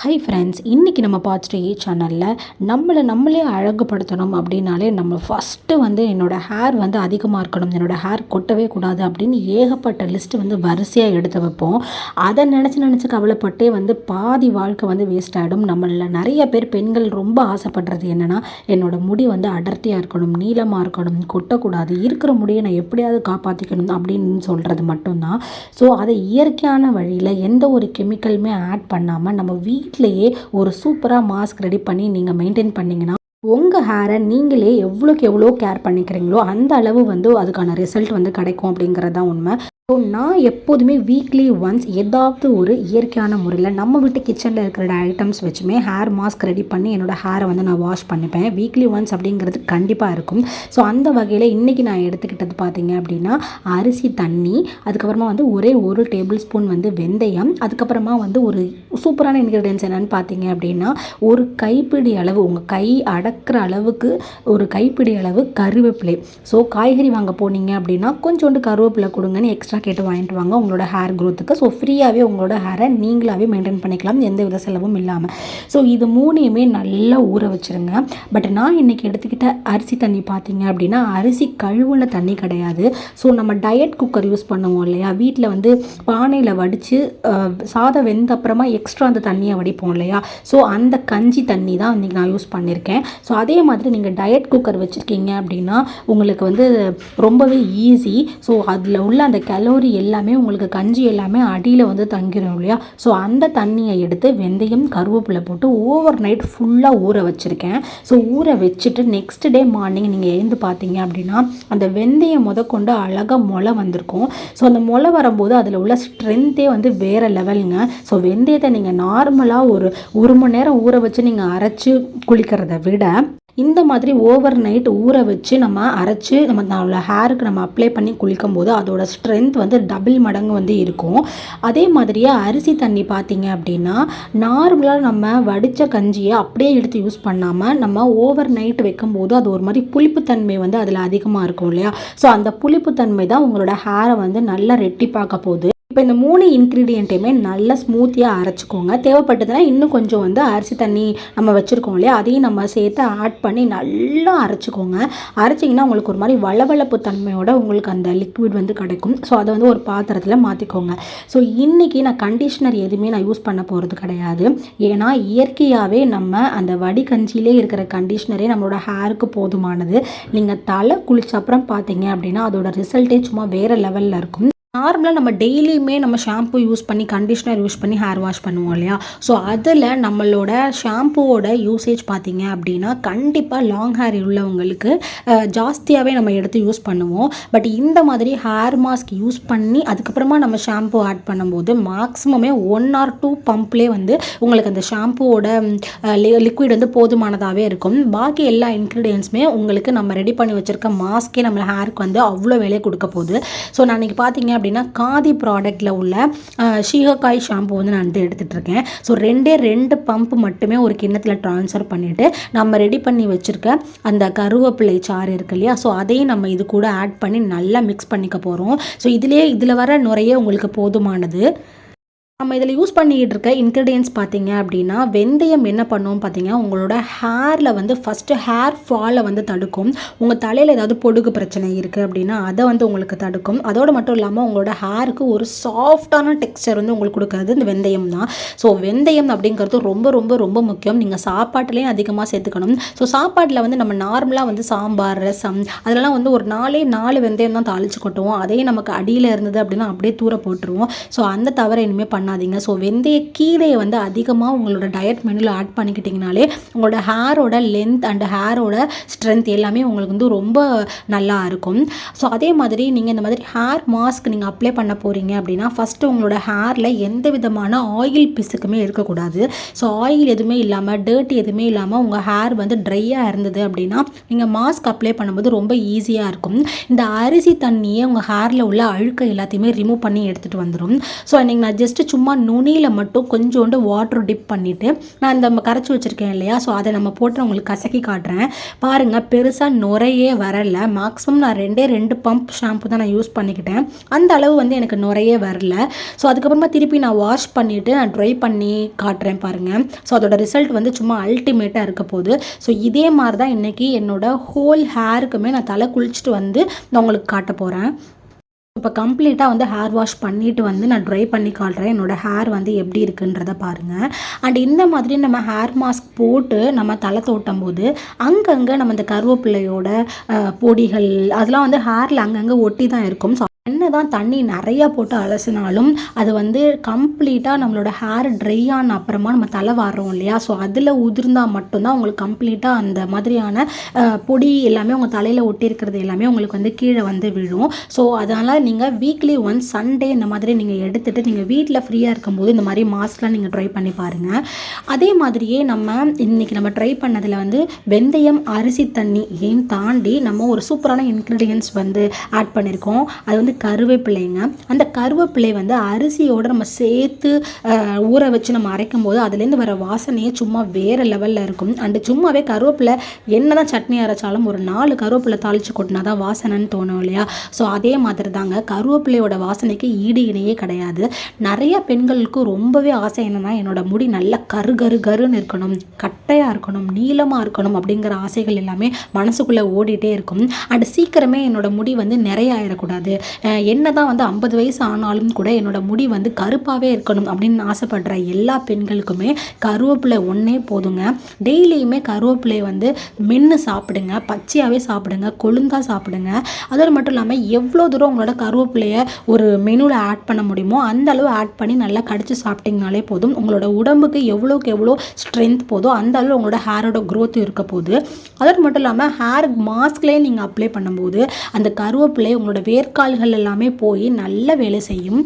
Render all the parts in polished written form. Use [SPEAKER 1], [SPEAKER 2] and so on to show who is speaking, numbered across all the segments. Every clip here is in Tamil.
[SPEAKER 1] ஹை ஃப்ரெண்ட்ஸ், இன்றைக்கி நம்ம பார்த்துட்டு சேனலில் நம்மளே அழகுபடுத்தணும் அப்படின்னாலே நம்ம ஃபஸ்ட்டு என்னோடய ஹேர் அதிகமாக இருக்கணும், என்னோடய ஹேர் கொட்டவே கூடாது அப்படின்னு ஏகப்பட்ட லிஸ்ட்டு வரிசையாக எடுத்து வைப்போம். அதை நினச்சி கவலைப்பட்டே பாதி வாழ்க்கை வேஸ்ட் ஆகிடும். நம்மளில் நிறைய பேர் பெண்கள் ரொம்ப ஆசைப்படுறது என்னென்னா, என்னோடய முடி அடர்த்தியாக இருக்கணும், நீளமாக இருக்கணும், கொட்டக்கூடாது, இருக்கிற முடியை நான் எப்படியாவது காப்பாற்றிக்கணும் அப்படின்னு சொல்கிறது மட்டும்தான். ஸோ அதை இயற்கையான வழியில் எந்த ஒரு கெமிக்கலுமே ஆட் பண்ணாமல் நம்ம வீட்டிலையே ஒரு சூப்பராக மாஸ்க் ரெடி பண்ணி நீங்கள் மெயின்டைன் பண்ணிங்கன்னா உங்கள் ஹேரை நீங்களே எவ்வளோக்கு எவ்வளோ கேர் பண்ணிக்கிறீங்களோ அந்த அளவு அதுக்கான ரிசல்ட் கிடைக்கும் அப்படிங்கிறது தான் உண்மை. ஸோ நான் எப்போதுமே வீக்லி ஒன்ஸ் ஏதாவது ஒரு இயற்கையான முறையில் நம்ம வீட்டு கிச்சனில் இருக்கிற ஐட்டம்ஸ் வச்சுமே ஹேர் மாஸ்க் ரெடி பண்ணி என்னோடய ஹேரை நான் வாஷ் பண்ணிப்பேன். வீக்லி ஒன்ஸ் அப்படிங்கிறது கண்டிப்பாக இருக்கும். ஸோ அந்த வகையில் இன்றைக்கி நான் எடுத்துக்கிட்டது பார்த்தீங்க அப்படின்னா, அரிசி தண்ணி, அதுக்கப்புறமா ஒரே ஒரு டேபிள் ஸ்பூன் வெந்தயம், அதுக்கப்புறமா ஒரு சூப்பரான இன்க்ரீடியன்ஸ் என்னென்னு பார்த்தீங்க அப்படின்னா, ஒரு கைப்பிடி அளவு, உங்கள் கை அடக்கிற அளவுக்கு ஒரு கைப்பிடி அளவு கருவேப்பிலை. ஸோ காய்கறி வாங்க போனீங்க அப்படின்னா கொஞ்சோண்டு கருவேப்பிலை கொடுங்கன்னு எக்ஸ்ட்ரா கேட்டு வாங்கிட்டு வாங்க உங்களோட ஹேர் க்ரோத்துக்கு. ஸோ ஃப்ரீயாகவே உங்களோட ஹேரை நீங்களாகவே மெயின்டைன் பண்ணிக்கலாம், எந்த வித செலவும் இல்லாமல். ஸோ இது மூணையுமே நல்லா ஊற வச்சுருங்க. பட் நான் இன்றைக்கி எடுத்துக்கிட்ட அரிசி தண்ணி பார்த்தீங்க அப்படின்னா, அரிசி கழுவுன தண்ணி கிடையாது. ஸோ நம்ம டயட் குக்கர் யூஸ் பண்ணுவோம் இல்லையா, வீட்டில் பானையில் வடித்து சாதம் வெந்த அப்புறமா எக்ஸ்ட்ரா அந்த தண்ணியை வடிப்போம் இல்லையா, ஸோ அந்த கஞ்சி தண்ணி தான் இன்றைக்கி நான் யூஸ் பண்ணியிருக்கேன். ஸோ அதே மாதிரி நீங்கள் டயட் குக்கர் வச்சுருக்கீங்க அப்படின்னா உங்களுக்கு ரொம்பவே ஈஸி. ஸோ அதில் உள்ள அந்த கலோரி எல்லாமே உங்களுக்கு கஞ்சி எல்லாமே அடியில் தங்கிடும் இல்லையா. ஸோ அந்த தண்ணியை எடுத்து வெந்தயம் கருவேப்பிலை போட்டு ஓவர் நைட் ஃபுல்லாக ஊற வச்சுருக்கேன். ஸோ ஊற வச்சுட்டு நெக்ஸ்ட் டே மார்னிங் நீங்கள் எழுந்து பார்த்தீங்க அப்படின்னா அந்த வெந்தயம் முதற்கொண்டு அழகாக முளை வந்திருக்கும். ஸோ அந்த முளை வரும்போது அதில் உள்ள ஸ்ட்ரென்த்தே வேறு லெவலுங்க. ஸோ வெந்தயத்தை நீங்கள் நார்மலாக ஒரு மணி நேரம் ஊற வச்சு நீங்கள் அரைச்சி குளிக்கிறத விட இந்த மாதிரி ஓவர் நைட் ஊற வச்சு நம்ம அரைச்சி நம்ம ஹேருக்கு நம்ம அப்ளை பண்ணி குளிக்கும் போது அதோட ஸ்ட்ரென்த் டபுள் மடங்கு இருக்கும். அதே மாதிரியே அரிசி தண்ணி பார்த்தீங்க அப்படின்னா, நார்மலாக நம்ம வடித்த கஞ்சியை அப்படியே எடுத்து யூஸ் பண்ணாமல் நம்ம ஓவர் நைட் வைக்கும்போது அது ஒரு மாதிரி புளிப்புத்தன்மை அதில் அதிகமாக இருக்கும் இல்லையா. ஸோ அந்த புளிப்புத்தன்மை தான் உங்களோட ஹேரை நல்லா ரெட்டிப்பாக்க போகுது. இப்போ இந்த 3 இன்க்ரீடியண்ட்டையுமே நல்லா ஸ்மூத்தியாக அரைச்சிக்கோங்க. தேவைப்பட்டதுன்னா இன்னும் கொஞ்சம் அரிசி தண்ணி நம்ம வச்சுருக்கோம் இல்லையா, அதையும் நம்ம சேர்த்து ஆட் பண்ணி நல்லா அரைச்சிக்கோங்க. அரைச்சிங்கன்னா உங்களுக்கு ஒரு மாதிரி வளவளப்பு தன்மையோட உங்களுக்கு அந்த லிக்விட் கிடைக்கும். ஸோ அதை ஒரு பாத்திரத்தில் மாற்றிக்கோங்க. ஸோ இன்றைக்கி நான் கண்டிஷ்னர் எதுவுமே நான் யூஸ் பண்ண போகிறது கிடையாது. ஏன்னா இயற்கையாகவே நம்ம அந்த வடிகஞ்சியிலே இருக்கிற கண்டிஷ்னரே நம்மளோட ஹேருக்கு போதுமானது. நீங்கள் தலை குளிச்ச அப்புறம் பார்த்தீங்க அப்படின்னா அதோட ரிசல்ட்டே சும்மா வேறு லெவலில் இருக்கும். நார்மலாக நம்ம டெய்லியுமே நம்ம ஷாம்பு யூஸ் பண்ணி கண்டிஷ்னர் யூஸ் பண்ணி ஹேர் வாஷ் பண்ணுவோம் இல்லையா. ஸோ அதில் நம்மளோட ஷாம்புவோட யூசேஜ் பார்த்தீங்க அப்படின்னா கண்டிப்பாக லாங் ஹேர் உள்ளவங்களுக்கு ஜாஸ்தியாகவே நம்ம எடுத்து யூஸ் பண்ணுவோம். பட் இந்த மாதிரி ஹேர் மாஸ்க் யூஸ் பண்ணி அதுக்கப்புறமா நம்ம ஷாம்பு ஆட் பண்ணும்போது மேக்ஸிமமே 1 or 2 பம்ப்லேயே உங்களுக்கு அந்த ஷாம்புவோட லிக்விட் போதுமானதாகவே இருக்கும். பாக்கி எல்லா இன்க்ரீடியன்ஸுமே உங்களுக்கு நம்ம ரெடி பண்ணி வச்சுருக்க மாஸ்க்கே நம்ம ஹேருக்கு அவ்வளோ வேலையை கொடுக்க போகுது. ஸோ நான் இன்றைக்கி பார்த்தீங்க அப்படின்னா காதி ப்ராடக்டில் உள்ள சீகக்காய் ஷாம்பு நான் எடுத்துகிட்டு இருக்கேன். ஸோ 2 பம்ப் மட்டுமே ஒரு கிண்ணத்தில் ட்ரான்ஸ்ஃபர் பண்ணிவிட்டு நம்ம ரெடி பண்ணி வச்சுருக்க அந்த கருவேப்பிலை சாறு இருக்கு இல்லையா, ஸோ அதையும் நம்ம இது கூட ஆட் பண்ணி நல்லா மிக்ஸ் பண்ணிக்க போகிறோம். ஸோ இதில் வர நுரையே உங்களுக்கு போதுமானது. நம்ம இதில் யூஸ் பண்ணிக்கிட்டு இருக்க இன்க்ரீடியன்ஸ் பார்த்தீங்க அப்படின்னா, வெந்தயம் என்ன பண்ணுவோம் பார்த்தீங்கன்னா உங்களோட ஹேரில் ஃபஸ்ட்டு ஹேர் ஃபாலை தடுக்கும். உங்கள் தலையில் ஏதாவது பொடுகு பிரச்சனை இருக்குது அப்படின்னா அதை உங்களுக்கு தடுக்கும். அதோடு மட்டும் இல்லாமல் உங்களோட ஹேருக்கு ஒரு சாஃப்டான டெக்ஸ்சர் உங்களுக்கு கொடுக்கறது இந்த வெந்தயம் தான். ஸோ வெந்தயம் அப்படிங்கிறது ரொம்ப ரொம்ப ரொம்ப முக்கியம். நீங்கள் சாப்பாட்டிலையும் அதிகமாக சேர்த்துக்கணும். ஸோ சாப்பாட்டில் நம்ம நார்மலாக சாம்பார் ரசம் அதெல்லாம் ஒரு 4 வெந்தயம் தான் தாளித்து கொட்டுவோம். அதையும் நமக்கு அடியில் இருந்தது அப்படின்னா அப்படியே தூர போட்டுருவோம். ஸோ அந்த தவிர இனிமேல் பண்ணாதீங்க. ஸோ வெந்தய கீரையை அதிகமாக உங்களோட டயட் மெனுவில் ஆட் பண்ணிக்கிட்டிங்கனாலே உங்களோட ஹேரோட லென்த் அண்ட் ஹேரோட ஸ்ட்ரென்த் எல்லாமே உங்களுக்கு ரொம்ப நல்லா இருக்கும். ஸோ அதே மாதிரி நீங்கள் இந்த மாதிரி ஹேர் மாஸ்க் நீங்கள் அப்ளை பண்ண போகிறீங்க அப்படின்னா ஃபஸ்ட்டு உங்களோட ஹேரில் எந்த விதமான ஆயில் பிசுக்குமே இருக்கக்கூடாது. ஸோ ஆயில் எதுவுமே இல்லாமல் டர்ட் எதுவுமே இல்லாமல் உங்கள் ஹேர் ட்ரையாக இருந்தது அப்படின்னா நீங்கள் மாஸ்க் அப்ளை பண்ணும்போது ரொம்ப ஈஸியாக இருக்கும். இந்த அரிசி தண்ணியை உங்கள் ஹேரில் உள்ள அழுக்கை எல்லாத்தையுமே ரிமூவ் பண்ணி எடுத்துகிட்டு வந்துடும். ஸோ இன்றைக்கி நான் ஜஸ்ட்டு சும்மா நுனியில் மட்டும் கொஞ்சோண்டு வாட்டர் டிப் பண்ணிவிட்டு நான் இந்த கரைச்சி வச்சுருக்கேன் இல்லையா, ஸோ அதை நம்ம போட்டு நான் உங்களுக்கு கசக்கி காட்டுறேன் பாருங்கள். பெருசாக நுரையே வரல. மேக்ஸிமம் நான் 2 பம்ப் ஷாம்பு தான் நான் யூஸ் பண்ணிக்கிட்டேன். அந்த அளவு வந்து எனக்கு நுரையே வரல. ஸோ அதுக்கப்புறமா திருப்பி நான் வாஷ் பண்ணிவிட்டு நான் ட்ரை பண்ணி காட்டுறேன் பாருங்கள். ஸோ அதோட ரிசல்ட் வந்து சும்மா அல்டிமேட்டாக இருக்க போகுது. ஸோ இதே மாதிரி தான் இன்றைக்கி என்னோடய ஹோல் ஹேருக்குமே நான் தலை குளிச்சுட்டு வந்து நான் உங்களுக்கு காட்ட போகிறேன். இப்போ கம்ப்ளீட்டாக வந்து ஹேர் வாஷ் பண்ணிவிட்டு வந்து நான் ட்ரை பண்ணி காட்டுறேன் என்னோடய ஹேர் வந்து எப்படி இருக்குன்றதை பாருங்கள். அண்ட் இந்த மாதிரி நம்ம ஹேர் மாஸ்க் போட்டு நம்ம தலை தோட்டும் போது அங்கங்கே நம்ம இந்த கருவேப்பிலையோட பொடிகள் அதெல்லாம் வந்து ஹேரில் அங்கங்கே ஒட்டி தான் இருக்கும். ஸோ என்ன தான் தண்ணி நிறையா போட்டு அலசினாலும் அது வந்து கம்ப்ளீட்டாக நம்மளோட ஹேர் ட்ரை ஆன அப்புறமா நம்ம தலை வாடுறோம் இல்லையா, ஸோ அதில் உதிர்ந்தால் மட்டும்தான் உங்களுக்கு கம்ப்ளீட்டாக அந்த மாதிரியான பொடி எல்லாமே உங்கள் தலையில் ஒட்டியிருக்கிறது எல்லாமே உங்களுக்கு வந்து கீழே வந்து விழும். ஸோ அதனால் நீங்கள் வீக்லி ஒன்ஸ் சண்டே இந்த மாதிரி நீங்கள் எடுத்துகிட்டு நீங்கள் வீட்டில் ஃப்ரீயாக இருக்கும்போது இந்த மாதிரி மாஸ்க்லாம் நீங்கள் ட்ரை பண்ணி பாருங்கள். அதே மாதிரியே இன்றைக்கி நம்ம ட்ரை பண்ணதில் வந்து வெந்தயம், அரிசி தண்ணி ஏன் தாண்டி நம்ம ஒரு சூப்பரான இன்க்ரீடியன்ஸ் வந்து ஆட் பண்ணியிருக்கோம். அது வந்து கருவேப்பிலைங்க. அந்த கருவேப்பிலை வந்து அரிசியோடு நம்ம சேர்த்து ஊற வச்சு நம்ம அரைக்கும் போது அதுலேருந்து வர வாசனையே சும்மா வேறு லெவலில் இருக்கும். அண்டு சும்மாவே கருவேப்பிலை என்ன தான் சட்னி அரைச்சாலும் ஒரு 4 கருவேப்பிலை தாளித்து கொட்டினா தான் வாசனைன்னு தோணும் இல்லையா. ஸோ அதே மாதிரி தாங்க கருவேப்பிலையோட வாசனைக்கு ஈடு இணையே கிடையாது. நிறைய பெண்களுக்கு ரொம்பவே ஆசை என்னென்னா என்னோடய முடி நல்லா கருன்னு இருக்கணும், கட்டையாக இருக்கணும், நீளமாக இருக்கணும் அப்படிங்கிற ஆசைகள் எல்லாமே மனசுக்குள்ளே ஓடிட்டே இருக்கும். அண்டு சீக்கிரமே என்னோடய முடி வந்து நிறைய ஆயிடக்கூடாது, என்ன தான் வந்து 50 வயசு ஆனாலும் கூட என்னோட முடி வந்து கருப்பாகவே இருக்கணும் அப்படின்னு ஆசைப்படுற எல்லா பெண்களுக்குமே கருவேப்பிலை ஒன்றே போதுங்க. டெய்லியுமே கருவேப்பிலையை வந்து மென்று சாப்பிடுங்க, பச்சையாகவே சாப்பிடுங்க, கொழுந்தா சாப்பிடுங்க. அதோடு மட்டும் இல்லாமல் எவ்வளோ தூரம் உங்களோட கருவேப்பிலையை ஒரு மெனுவில் ஆட் பண்ண முடியுமோ அந்த அளவு ஆட் பண்ணி நல்லா கடிச்சு சாப்பிட்டிங்கனாலே போதும். உங்களோட உடம்புக்கு எவ்வளோக்கு எவ்வளோ ஸ்ட்ரென்த் போதோ அந்த அளவு உங்களோட ஹேரோட க்ரோத் இருக்க போகுது. அதோடு மட்டும் இல்லாமல் ஹேர் மாஸ்க்லேயே நீங்கள் அப்ளை பண்ணும்போது அந்த கருவேப்பிலை உங்களோட வேர்க்கால்கள் எல்லாமே போய் நல்ல வேலை செய்யும்.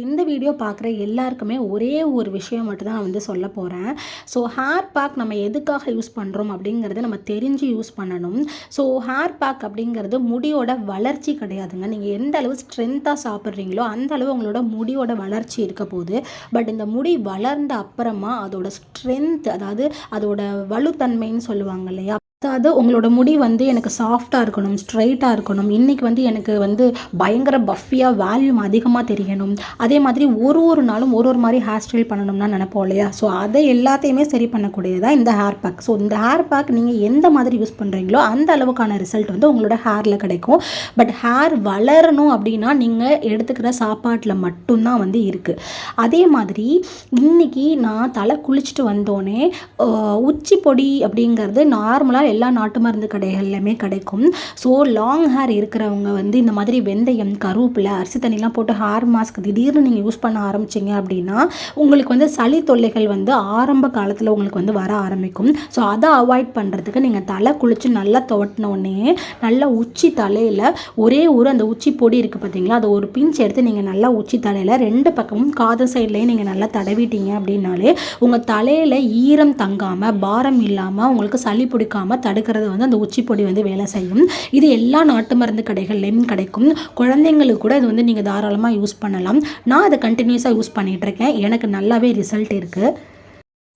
[SPEAKER 1] இந்த வீடியோ பார்க்குற எல்லாருக்குமே ஒரே ஒரு விஷயம் மட்டும்தான் நான் வந்து சொல்ல போகிறேன். ஸோ ஹேர் பேக் நம்ம எதுக்காக யூஸ் பண்ணுறோம் அப்படிங்கிறத நம்ம தெரிஞ்சு யூஸ் பண்ணணும். ஸோ ஹேர் பேக் அப்படிங்கிறது முடியோட வளர்ச்சி கிடையாதுங்க. நீங்கள் எந்த அளவு ஸ்ட்ரென்த்தாக சாப்பிட்றீங்களோ அந்த அளவு உங்களோட முடியோட வளர்ச்சி இருக்க போகுது. பட் இந்த முடி வளர்ந்த அப்புறமா அதோட ஸ்ட்ரென்த், அதாவது அதோட வலுத்தன்மைன்னு சொல்லுவாங்க இல்லையா, அதாவது உங்களோட முடி வந்து எனக்கு சாஃப்டாக இருக்கணும், ஸ்ட்ரைட்டாக இருக்கணும், இன்றைக்கி வந்து எனக்கு வந்து பயங்கர பஃபியாக வால்யூம் அதிகமாக தெரியணும், அதே மாதிரி ஒரு நாளும் ஒரு மாதிரி ஹேர் ஸ்டைல் பண்ணணும்னா நினைப்போம் இல்லையா. ஸோ அதை எல்லாத்தையுமே சரி பண்ணக்கூடியதான் இந்த ஹேர் பேக். ஸோ இந்த ஹேர் பேக் நீங்கள் எந்த மாதிரி யூஸ் பண்ணுறீங்களோ அந்த அளவுக்கான ரிசல்ட் வந்து உங்களோட ஹேரில் கிடைக்கும். பட் ஹேர் வளரணும் அப்படின்னா நீங்கள் எடுத்துக்கிற சாப்பாட்டில் மட்டும்தான் வந்து இருக்குது. அதே மாதிரி இன்றைக்கி நான் தலை குளிச்சுட்டு வந்தோடனே உச்சி பொடி அப்படிங்கிறது நார்மலாக எல்லா நாட்டு மருந்து கடைகள்லையுமே கிடைக்கும். ஸோ லாங் ஹேர் இருக்கிறவங்க வந்து இந்த மாதிரி வெந்தயம், கருவேப்பிலை, அரிசி தண்ணிலாம் போட்டு ஹேர் மாஸ்க் திடீர்னு நீங்கள் யூஸ் பண்ண ஆரம்பிச்சிங்க அப்படின்னா உங்களுக்கு வந்து சளி தொல்லைகள் வந்து ஆரம்ப காலத்தில் உங்களுக்கு வந்து வர ஆரம்பிக்கும். ஸோ அதை அவாய்ட் பண்ணுறதுக்கு நீங்கள் தலை குளித்து நல்லா துவட்டினோடனே நல்லா உச்சி தலையில் ஒரே அந்த உச்சி பொடி இருக்குது பார்த்தீங்களா, அதை ஒரு பிஞ்ச் எடுத்து நீங்கள் நல்லா உச்சி தலையில் 2 பக்கமும் காது சைட்லேயும் நீங்கள் நல்லா தடவிட்டீங்க அப்படின்னாலே உங்கள் தலையில் ஈரம் தங்காமல், பாரம் இல்லாமல், உங்களுக்கு சளி பிடிக்காமல் தடுக்கிறது வந்து அந்த உச்சி பொடி வந்து வேலை செய்யும். இது எல்லா நாட்டு மருந்து கடைகள்லையும் கிடைக்கும். குழந்தைங்களுக்கு கூட இது வந்து நீங்கள் தாராளமாக யூஸ் பண்ணலாம். நான் அதை கண்டினியூஸாக யூஸ் பண்ணிகிட்ருக்கேன். எனக்கு நல்லாவே ரிசல்ட் இருக்குது.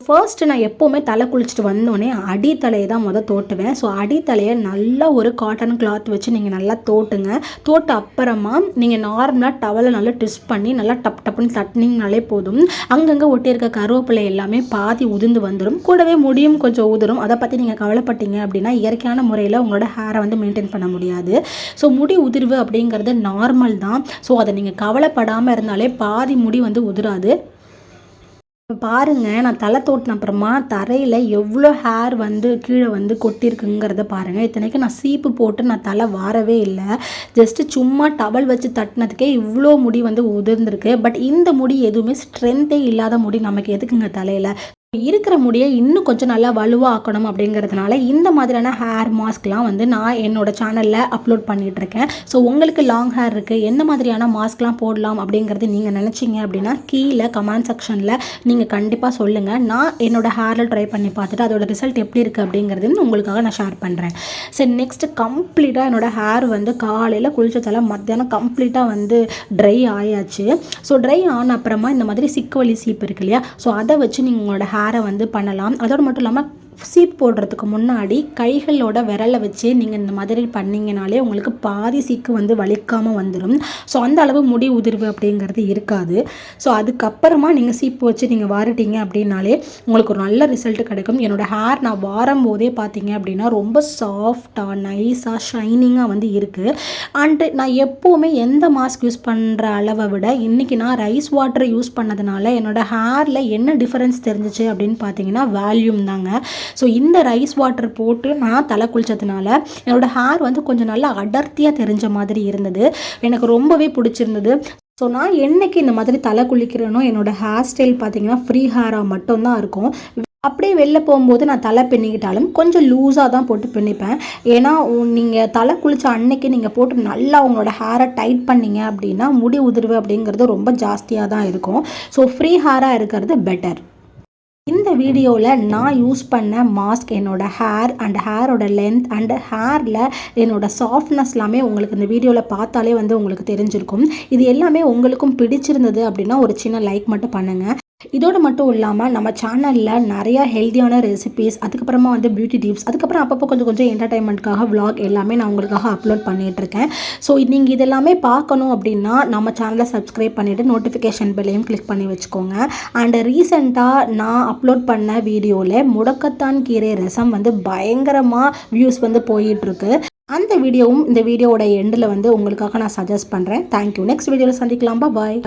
[SPEAKER 1] ஃபர்ஸ்ட்டு நான் எப்போவுமே தலை குளிச்சுட்டு வந்தோடனே அடித்தலையை தான் தோட்டுவேன். ஸோ அடித்தலையை நல்லா ஒரு காட்டன் கிளாத் வச்சு நீங்கள் நல்லா தோட்டுங்க. தோட்ட அப்புறமா நீங்கள் நார்மலாக டவலை நல்லா ட்விஸ்ட் பண்ணி நல்லா டப்புன்னு தட்டினீங்கனாலே போதும். அங்கங்கே ஒட்டியிருக்க கருவேப்பிலை எல்லாமே பாதி உதிர்ந்து வந்துடும். கூடவே முடியும் கொஞ்சம் உதிரும். அதை பற்றி நீங்கள் கவலைப்பட்டீங்க அப்படின்னா இயற்கையான முறையில் உங்களோட ஹேரை வந்து மெயின்டைன் பண்ண முடியாது. ஸோ முடி உதிர்வு அப்படிங்கிறது நார்மல் தான். ஸோ அதை நீங்கள் கவலைப்படாமல் இருந்தாலே பாதி முடி வந்து உதிராது. இப்போ பாருங்கள், நான் தலை தோட்டின அப்புறமா தரையில் எவ்வளோ ஹேர் வந்து கீழே வந்து கொட்டியிருக்குங்கிறத பாருங்கள். இத்தனைக்கும் நான் சீப்பு போட்டு நான் தலை வாரவே இல்லை. ஜஸ்ட்டு சும்மா டவல் வச்சு தட்டினதுக்கே இவ்வளோ முடி வந்து உதிர்ந்துருக்கு. பட் இந்த முடி எதுவுமே ஸ்ட்ரென்த்தே இல்லாத முடி நமக்கு எதுக்குங்க தலையில். இருக்கிற முடியை இன்னும் கொஞ்சம் நல்லா வலுவாக ஆக்கணும் அப்படிங்கிறதுனால இந்த மாதிரியான ஹேர் மாஸ்க்லாம் வந்து நான் என்னோட சேனலில் அப்லோட் பண்ணிகிட்ருக்கேன். ஸோ உங்களுக்கு லாங் ஹேர் இருக்குது, எந்த மாதிரியான மாஸ்க்லாம் போடலாம் அப்படிங்கிறது நீங்கள் நினச்சிங்க அப்படின்னா கீழே கமெண்ட் செக்ஷனில் நீங்கள் கண்டிப்பாக சொல்லுங்கள். நான் என்னோட ஹேரில் ட்ரை பண்ணி பார்த்துட்டு அதோட ரிசல்ட் எப்படி இருக்குது அப்படிங்கிறது உங்களுக்காக நான் ஷேர் பண்ணுறேன். சரி, நெக்ஸ்ட்டு கம்ப்ளீட்டாக என்னோடய ஹேர் வந்து காலையில் குளிச்சதால மத்தியானம் கம்ப்ளீட்டாக வந்து ட்ரை ஆயாச்சு. ஸோ ட்ரை ஆன அப்புறமா இந்த மாதிரி சிக்குவலி சீப் இருக்கு இல்லையா, ஸோ அதை வச்சு நீங்கள் உங்களோட ஹேரை வந்து பண்ணலாம். அதோடு மட்டும் இல்லாமல் சீப் போடுறதுக்கு முன்னாடி கைகளோட விரலை வச்சு நீங்கள் இந்த மாதிரி பண்ணிங்கனாலே உங்களுக்கு பாதி சீக்கு வந்து வலிக்காமல் வந்துடும். ஸோ அந்த அளவு முடி உதிர்வு அப்படிங்கிறது இருக்காது. ஸோ அதுக்கப்புறமா நீங்கள் சீப்பு வச்சு நீங்கள் வாரிட்டீங்க அப்படின்னாலே உங்களுக்கு ஒரு நல்ல ரிசல்ட் கிடைக்கும். என்னோடய ஹேர் நான் வாரும் போதே பார்த்தீங்க அப்படின்னா ரொம்ப சாஃப்டாக நைஸாக ஷைனிங்காக வந்து இருக்குது. அண்டு நான் எப்போவுமே எந்த மாஸ்க் யூஸ் பண்ணுற அளவை விட இன்றைக்கி நான் ரைஸ் வாட்டர் யூஸ் பண்ணதுனால என்னோடய ஹேரில் என்ன டிஃபரன்ஸ் தெரிஞ்சிச்சு அப்படின்னு பார்த்தீங்கன்னா வால்யூம் தாங்க. ஸோ இந்த ரைஸ் வாட்டர் போட்டு நான் தலை குளித்ததுனால என்னோடய ஹேர் வந்து கொஞ்சம் நல்லா அடர்த்தியாக தெரிஞ்ச மாதிரி இருந்தது. எனக்கு ரொம்பவே பிடிச்சிருந்தது. ஸோ நான் என்றைக்கு இந்த மாதிரி தலை குளிக்கிறேனோ என்னோடய ஹேர் ஸ்டைல் பார்த்திங்கன்னா ஃப்ரீ ஹேராக மட்டும்தான் இருக்கும். அப்படியே வெளில போகும்போது நான் தலை பின்னிக்கிட்டாலும் கொஞ்சம் லூஸாக தான் போட்டு பின்னிப்பேன். ஏன்னா நீங்கள் தலை குளித்த அன்னைக்கு நீங்கள் போட்டு நல்லா உங்களோட ஹேரை டைட் பண்ணிங்க அப்படின்னா முடி உதிர்வு அப்படிங்கிறது ரொம்ப ஜாஸ்தியாக தான் இருக்கும். ஸோ ஃப்ரீ ஹேராக இருக்கிறது பெட்டர். இந்த வீடியோவில் நான் யூஸ் பண்ண மாஸ்க் என்னோடய ஹேர் அண்ட் ஹேரோட லென்த் அண்ட் ஹேரில் என்னோடய சாஃப்ட்னஸ் எல்லாமே உங்களுக்கு இந்த வீடியோவில் பார்த்தாலே வந்து உங்களுக்கு தெரிஞ்சிருக்கும். இது எல்லாமே உங்களுக்கும் பிடிச்சிருந்தது அப்படின்னா ஒரு சின்ன லைக் மட்டும் பண்ணுங்கள். இதோடு மட்டும் இல்லாமல் நம்ம சேனலில் நிறையா ஹெல்த்தியான ரெசிபீஸ், அதுக்கப்புறமா வந்து பியூட்டி டிப்ஸ், அதுக்கப்புறம் அப்பப்போ கொஞ்சம் கொஞ்சம் என்டர்டைன்மெண்ட்காக விளாக் எல்லாமே நான் உங்களுக்காக அப்லோட் பண்ணிகிட்ருக்கேன். ஸோ நீங்கள் இதெல்லாமே பார்க்கணும் அப்படின்னா நம்ம சேனலை சப்ஸ்கிரைப் பண்ணிவிட்டு நோட்டிஃபிகேஷன் பெல்லையும் கிளிக் பண்ணி வச்சுக்கோங்க. அண்ட் ரீசெண்டாக நான் அப்லோட் பண்ண வீடியோவில் முடக்கத்தான் கீரை ரசம் வந்து பயங்கரமாக வியூஸ் வந்து போயிட்டுருக்கு. அந்த வீடியோவும் இந்த வீடியோவோட எண்டில் வந்து உங்களுக்காக நான் சஜஸ்ட் பண்ணுறேன். தேங்க்யூ. நெக்ஸ்ட் வீடியோவில் சந்திக்கலாம். பாய்.